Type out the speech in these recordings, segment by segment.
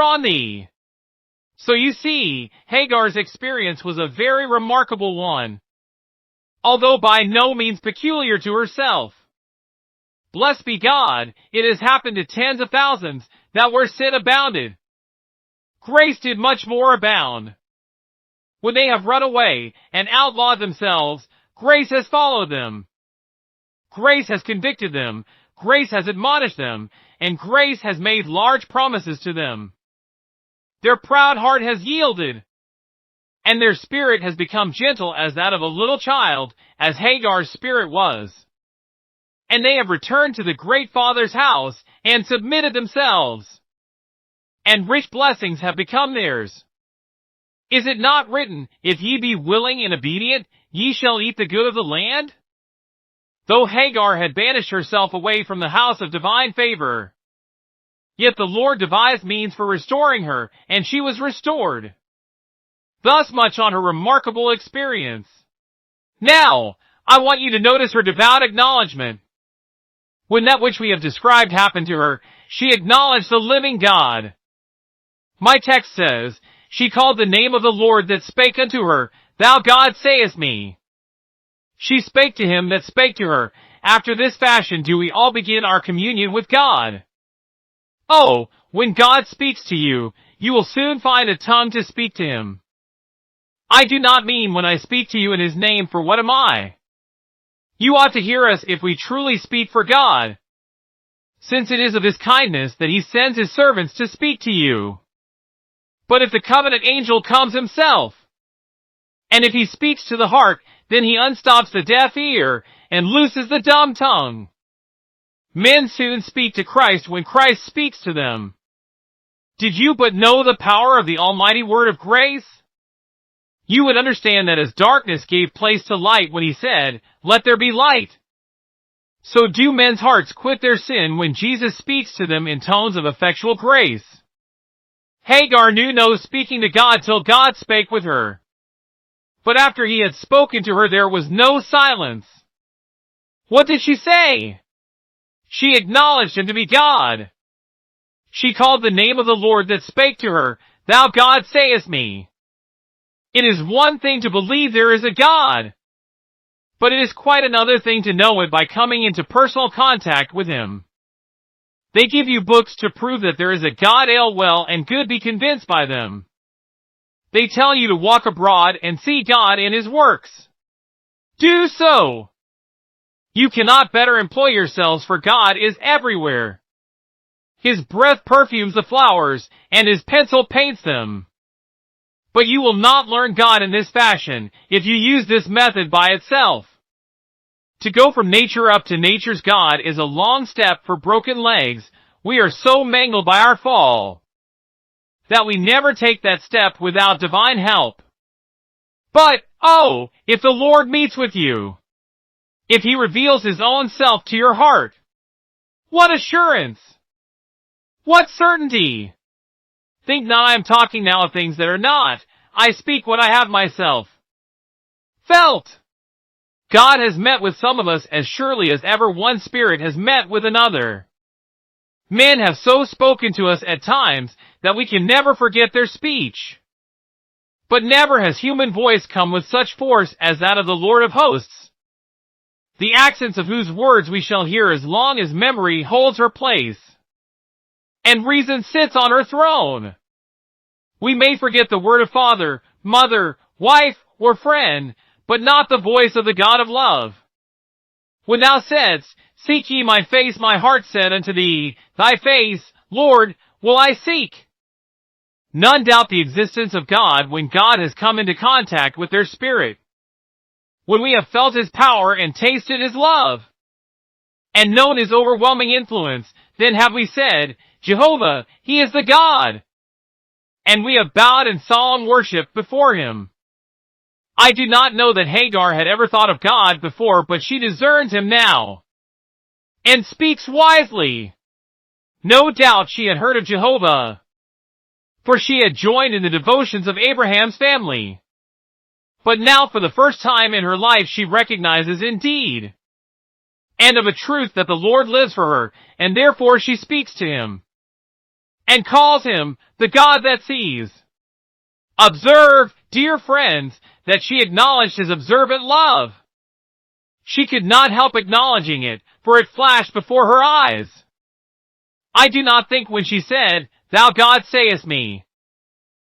on thee. So you see, Hagar's experience was a very remarkable one, although by no means peculiar to herself. Blessed be God, it has happened to tens of thousands that where sin abounded, grace did much more abound. When they have run away and outlawed themselves, grace has followed them. Grace has convicted them, grace has admonished them, and grace has made large promises to them. Their proud heart has yielded, and their spirit has become gentle as that of a little child, as Hagar's spirit was. And they have returned to the great Father's house, and submitted themselves. And rich blessings have become theirs. Is it not written, if ye be willing and obedient, ye shall eat the good of the land? Though Hagar had banished herself away from the house of divine favor, yet the Lord devised means for restoring her, and she was restored. Thus much on her remarkable experience. Now, I want you to notice her devout acknowledgement. When that which we have described happened to her, she acknowledged the living God. My text says, she called the name of the Lord that spake unto her, Thou God sayest me. She spake to him that spake to her. After this fashion do we all begin our communion with God. Oh, when God speaks to you, you will soon find a tongue to speak to him. I do not mean when I speak to you in his name, for what am I? You ought to hear us if we truly speak for God, since it is of his kindness that he sends his servants to speak to you. But if the covenant angel comes himself, and if he speaks to the heart, then he unstops the deaf ear and looses the dumb tongue. Men soon speak to Christ when Christ speaks to them. Did you but know the power of the almighty word of grace? You would understand that as darkness gave place to light when he said, Let there be light. So do men's hearts quit their sin when Jesus speaks to them in tones of effectual grace. Hagar knew no speaking to God till God spake with her. But after he had spoken to her there was no silence. What did she say? She acknowledged him to be God. She called the name of the Lord that spake to her, Thou God sayest me. It is one thing to believe there is a God, but it is quite another thing to know it by coming into personal contact with him. They give you books to prove that there is a God, well and good be convinced by them. They tell you to walk abroad and see God in his works. Do so. You cannot better employ yourselves, for God is everywhere. His breath perfumes the flowers, and his pencil paints them. But you will not learn God in this fashion if you use this method by itself. To go from nature up to nature's God is a long step for broken legs. We are so mangled by our fall that we never take that step without divine help. But, oh, if the Lord meets with you, if he reveals his own self to your heart, what assurance! What certainty! Think not I am talking now of things that are not. I speak what I have myself felt. God has met with some of us as surely as ever one spirit has met with another. Men have so spoken to us at times that we can never forget their speech. But never has human voice come with such force as that of the Lord of hosts, the accents of whose words we shall hear as long as memory holds her place, and reason sits on her throne. We may forget the word of father, mother, wife, or friend, but not the voice of the God of love. When thou saidst, Seek ye my face, my heart said unto thee, Thy face, Lord, will I seek. None doubt the existence of God when God has come into contact with their spirit. When we have felt his power and tasted his love, and known his overwhelming influence, then have we said, Jehovah, he is the God. And we have bowed in solemn worship before him. I do not know that Hagar had ever thought of God before, but she discerns him now, and speaks wisely. No doubt she had heard of Jehovah, for she had joined in the devotions of Abraham's family. But now for the first time in her life she recognizes indeed, and of a truth, that the Lord lives for her, and therefore she speaks to him. and calls him the God that sees. Observe, dear friends, that she acknowledged his observant love. She could not help acknowledging it, for it flashed before her eyes. I do not think when she said, "Thou God sayest me,"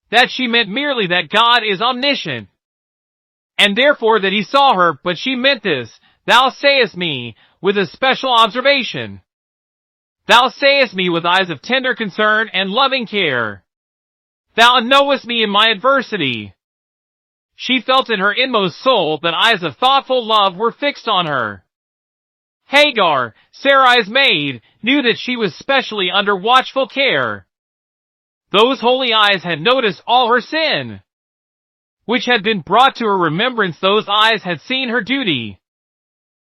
that she meant merely that God is omniscient, and therefore that he saw her, but she meant this, "Thou sayest me," with a special observation. Thou sayest me with eyes of tender concern and loving care. Thou knowest me in my adversity. She felt in her inmost soul that eyes of thoughtful love were fixed on her. Hagar, Sarai's maid, knew that she was specially under watchful care. Those holy eyes had noticed all her sin, which had been brought to her remembrance. Those eyes had seen her duty,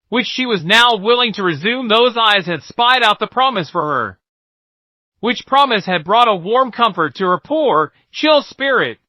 which she was now willing to resume. Those eyes had spied out the promise for her, which promise had brought a warm comfort to her poor, chill spirit.